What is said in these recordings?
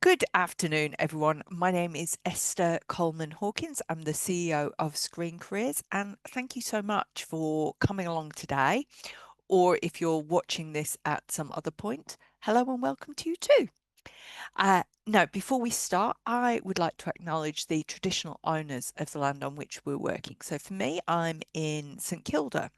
Good afternoon, everyone. My name is Esther Coleman Hawkins. I'm the CEO of Screen Careers, and thank you so much for coming along today. Or if you're watching this at some other point, hello and welcome to you too. Now, before we start, I would like to acknowledge the traditional owners of the land on which we're working. So for me, I'm in St Kilda,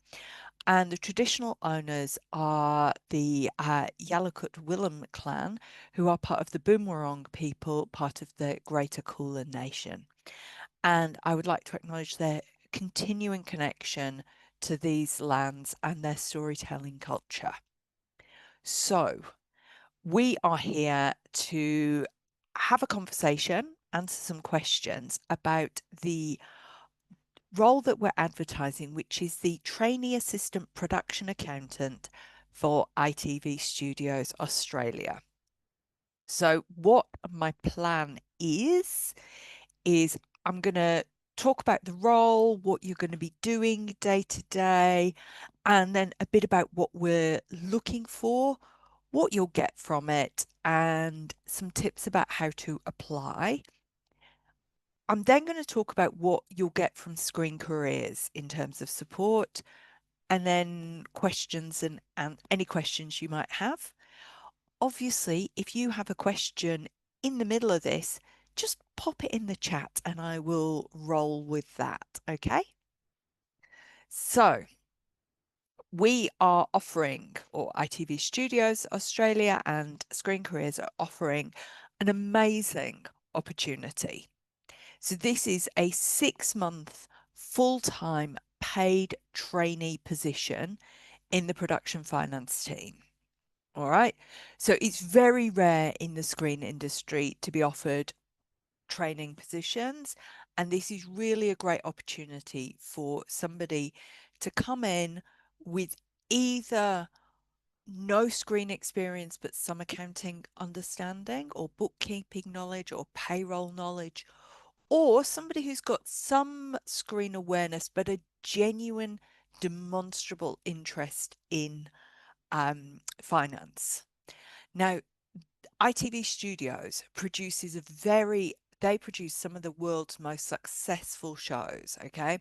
and the traditional owners are the Yalukit Willem clan, who are part of the Boonwurrung people, part of the Greater Kulin Nation. And I would like to acknowledge their continuing connection to these lands and their storytelling culture. So, we are here to have a conversation, answer some questions about the role that we're advertising, which is the trainee assistant production accountant for ITV Studios Australia. So, what my plan is I'm going to talk about the role, what you're going to be doing day to day, and then a bit about what we're looking for, what you'll get from it, and some tips about how to apply. I'm then going to talk about what you'll get from Screen Careers in terms of support, and then questions and any questions you might have. Obviously, if you have a question in the middle of this, just pop it in the chat and I will roll with that. Okay. So we are offering, or ITV Studios Australia and Screen Careers are offering an amazing opportunity. So this is a 6-month full-time paid trainee position in the production finance team. All right. So it's very rare in the screen industry to be offered training positions. And this is really a great opportunity for somebody to come in with either no screen experience, but some accounting understanding or bookkeeping knowledge or payroll knowledge, or somebody who's got some screen awareness, but a genuine, demonstrable interest in finance. Now, ITV Studios produces they produce some of the world's most successful shows, okay?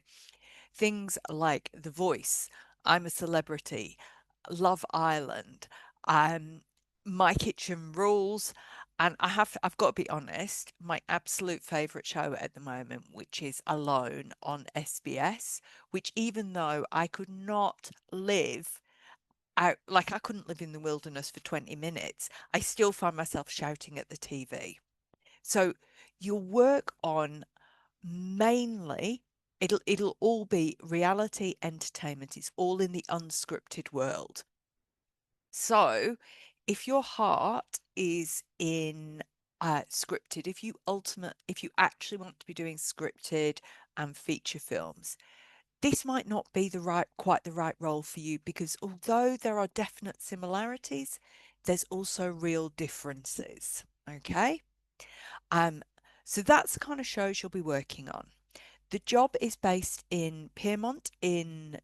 Things like The Voice, I'm a Celebrity, Love Island, My Kitchen Rules, and I've got to be honest, my absolute favorite show at the moment, which is Alone on SBS, which even though I could not live like I couldn't live in the wilderness for 20 minutes, I still find myself shouting at the TV. So you'll work on mainly it'll all be reality entertainment. It's all in the unscripted world. So if your heart is in scripted, if you actually want to be doing scripted and feature films, this might not be quite the right role for you, because although there are definite similarities, there's also real differences. Okay. Um, so that's the kind of shows you'll be working on. The job is based in Piermont in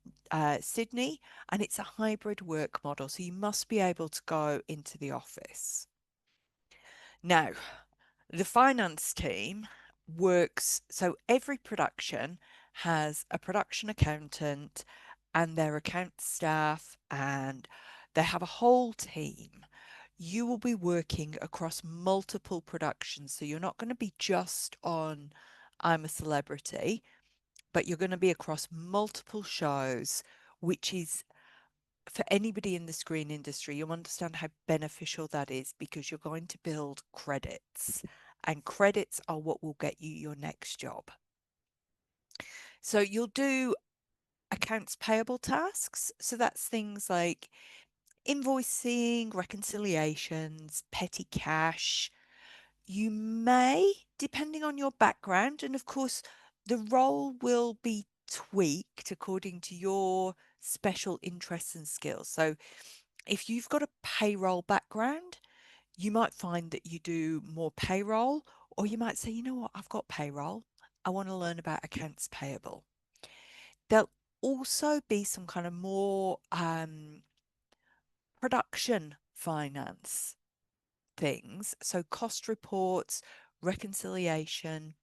Sydney, and it's a hybrid work model. So you must be able to go into the office. Now, the finance team works, so every production has a production accountant and their account staff, and they have a whole team. You will be working across multiple productions, so you're not going to be just on I'm a Celebrity, but you're going to be across multiple shows, which is for anybody in the screen industry, you'll understand how beneficial that is, because you're going to build credits, and credits are what will get you your next job. So you'll do accounts payable tasks. So that's things like invoicing, reconciliations, petty cash. You may, depending on your background, and of course, the role will be tweaked according to your special interests and skills. So if you've got a payroll background, you might find that you do more payroll, or you might say, you know what, I've got payroll. I want to learn about accounts payable. There'll also be some kind of more production finance things. So cost reports, reconciliation.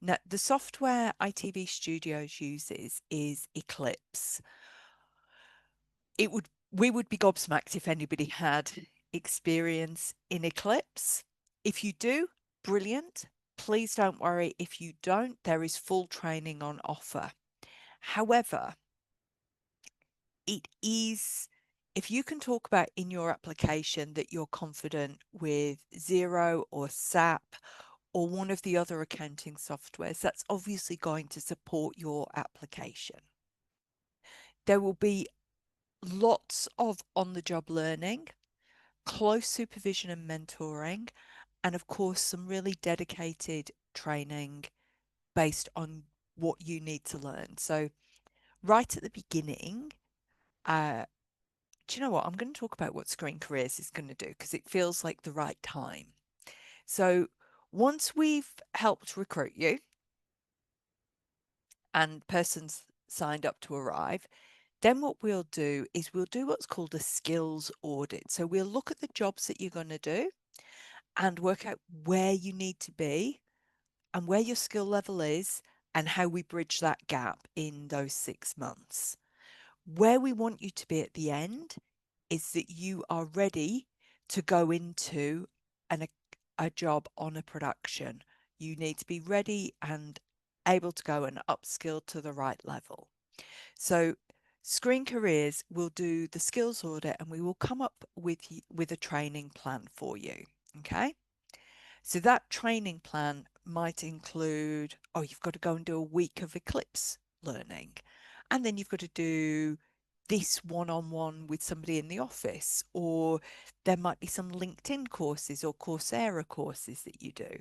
Now, the software ITV Studios uses is Eclipse. We would be gobsmacked if anybody had experience in Eclipse. If you do, brilliant. Please don't worry if you don't, there is full training on offer. However, it is, if you can talk about in your application that you're confident with Xero or SAP or one of the other accounting softwares, that's obviously going to support your application. There will be lots of on the job learning, close supervision and mentoring, and of course, some really dedicated training based on what you need to learn. So, right at the beginning, do you know what? I'm going to talk about what Screen Careers is going to do because it feels like the right time. So, once we've helped recruit you and persons signed up to arrive, then what we'll do is we'll do what's called a skills audit. So, we'll look at the jobs that you're going to do and work out where you need to be and where your skill level is and how we bridge that gap in those 6 months. Where we want you to be at the end is that you are ready to go into a job on a production. You need to be ready and able to go and upskill to the right level. So Screen Careers will do the skills audit and we will come up with a training plan for you. Okay. So that training plan might include, oh, you've got to go and do a week of Eclipse learning. And then you've got to do this one-on-one with somebody in the office, or there might be some LinkedIn courses or Coursera courses that you do.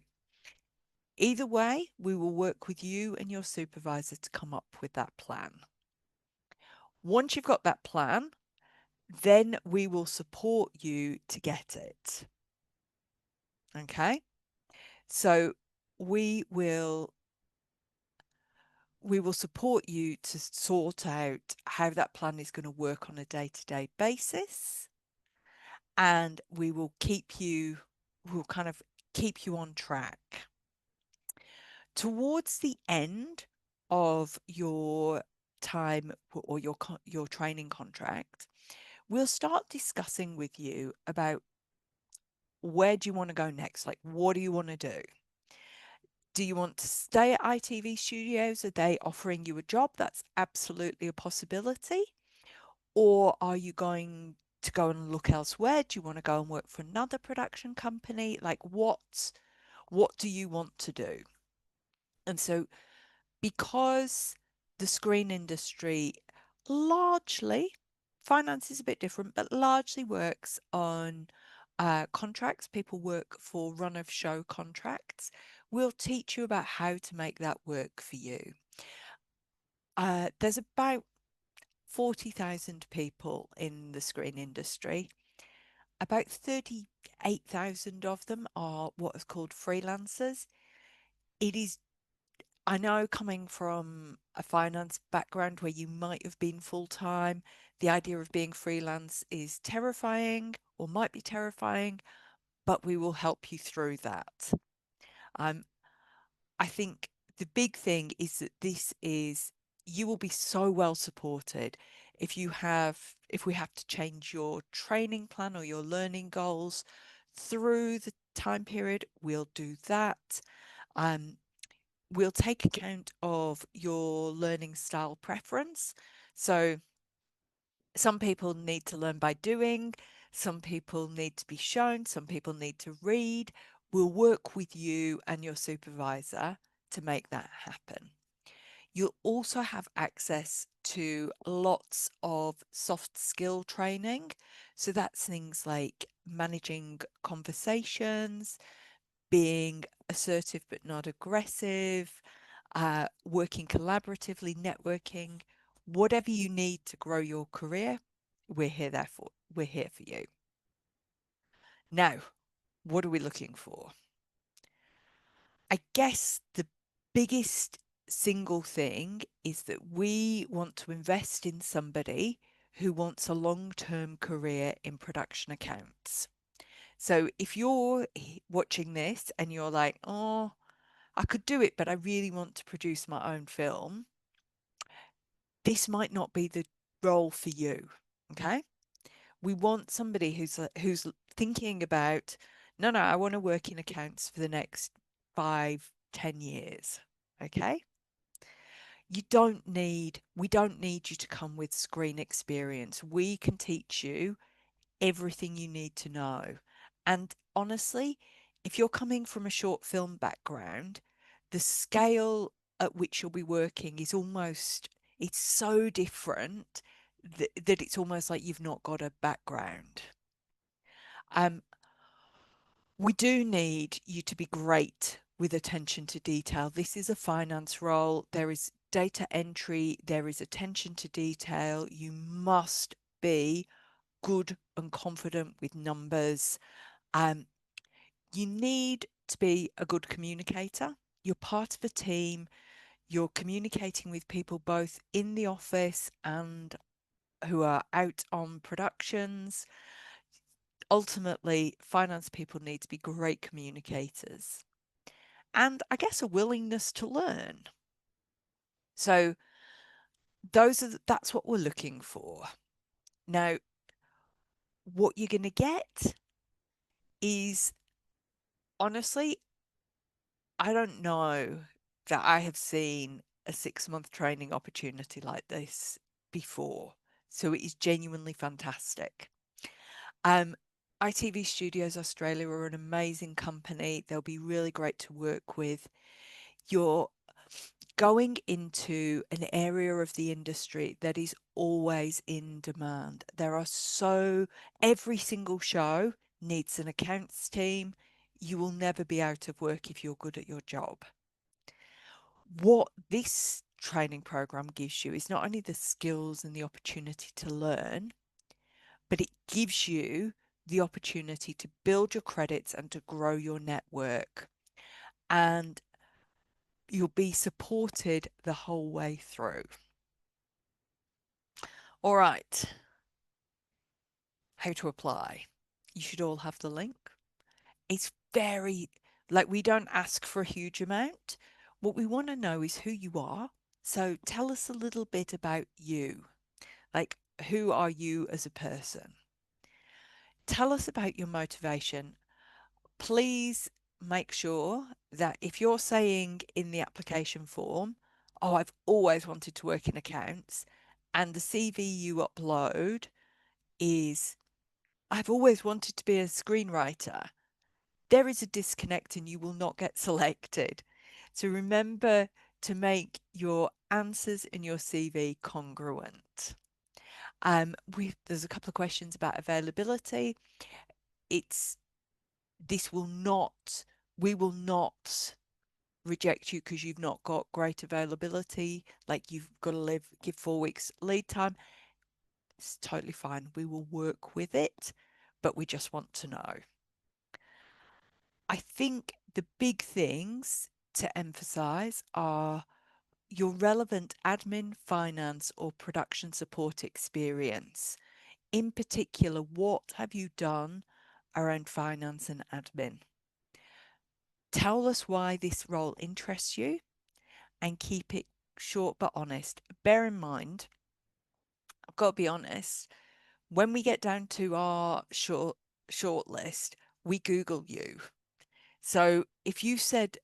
Either way, we will work with you and your supervisor to come up with that plan. Once you've got that plan, then we will support you to get it. Okay? So we will support you to sort out how that plan is going to work on a day-to-day basis, and we'll kind of keep you on track. Towards the end of your time or your training contract, we'll start discussing with you about where do you want to go next? Like, what do you want to do? Do you want to stay at ITV Studios? Are they offering you a job? That's absolutely a possibility. Or are you going to go and look elsewhere? Do you want to go and work for another production company? Like, what do you want to do? And so, because the screen industry largely, finance is a bit different, but largely works on contracts. People work for run of show contracts. We'll teach you about how to make that work for you. There's about 40,000 people in the screen industry. About 38,000 of them are what is called freelancers. It is, I know, coming from a finance background where you might have been full time, the idea of being freelance is terrifying or might be terrifying, but we will help you through that. Um, I think the big thing is that you will be so well supported. If we have to change your training plan or your learning goals through the time period, we'll do that. Um, we'll take account of your learning style preference. So some people need to learn by doing, some people need to be shown, some people need to read. We'll work with you and your supervisor to make that happen. You'll also have access to lots of soft skill training. So that's things like managing conversations, being assertive but not aggressive, working collaboratively, networking, whatever you need to grow your career, we're here for you. Now, what are we looking for? I guess the biggest single thing is that we want to invest in somebody who wants a long-term career in production accounts. So if you're watching this and you're like, oh, I could do it, but I really want to produce my own film, this might not be the role for you. Okay. We want somebody who's thinking about, no, no, I want to work in accounts for the next 5, 10 years. Okay. We don't need you to come with screen experience. We can teach you everything you need to know. And honestly, if you're coming from a short film background, the scale at which you'll be working is it's so different that it's almost like you've not got a background. Um, we do need you to be great with attention to detail. This is a finance role. There is data entry, there is attention to detail. You must be good and confident with numbers. Um, you need to be a good communicator. You're part of a team. You're communicating with people both in the office and who are out on productions. Ultimately, finance people need to be great communicators and I guess a willingness to learn. So that's what we're looking for. Now, what you're going to get is honestly, I don't know that I have seen a 6 month training opportunity like this before. So it is genuinely fantastic. Um, ITV Studios Australia are an amazing company. They'll be really great to work with. You're going into an area of the industry that is always in demand. Every single show needs an accounts team. You will never be out of work if you're good at your job. What this training program gives you is not only the skills and the opportunity to learn, but it gives you the opportunity to build your credits and to grow your network. And you'll be supported the whole way through. All right, how to apply. You should all have the link. It's very, like, we don't ask for a huge amount. What we want to know is who you are. So tell us a little bit about you. Like, who are you as a person? Tell us about your motivation. Please make sure that if you're saying in the application form, oh, I've always wanted to work in accounts, and the CV you upload is, I've always wanted to be a screenwriter, there is a disconnect and you will not get selected. So remember to make your answers in your CV congruent. There's a couple of questions about availability. It's this will not We will not reject you because you've not got great availability, like you've got to give 4 weeks lead time. It's totally fine. We will work with it, but we just want to know. I think the big things to emphasize are your relevant admin, finance, or production support experience. In particular, what have you done around finance and admin? Tell us why this role interests you and keep it short but honest. Bear in mind, I've got to be honest, when we get down to our short list, we Google you. So if you said,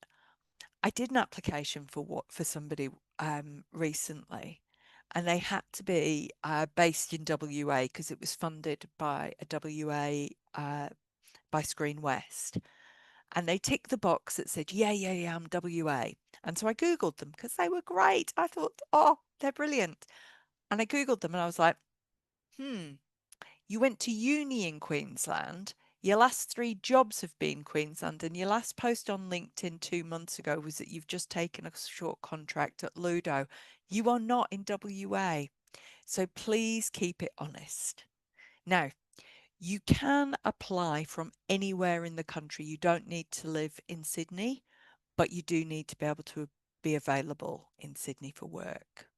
I did an application for somebody recently, and they had to be based in WA because it was funded by a WA by Screen West. And they ticked the box that said, yeah, yeah, yeah, I'm WA. And so I Googled them because they were great. I thought, oh, they're brilliant. And I Googled them and I was like, you went to uni in Queensland. Your last 3 jobs have been Queensland, and your last post on LinkedIn 2 months ago was that you've just taken a short contract at Ludo. You are not in WA. So please keep it honest. Now, you can apply from anywhere in the country. You don't need to live in Sydney, but you do need to be able to be available in Sydney for work.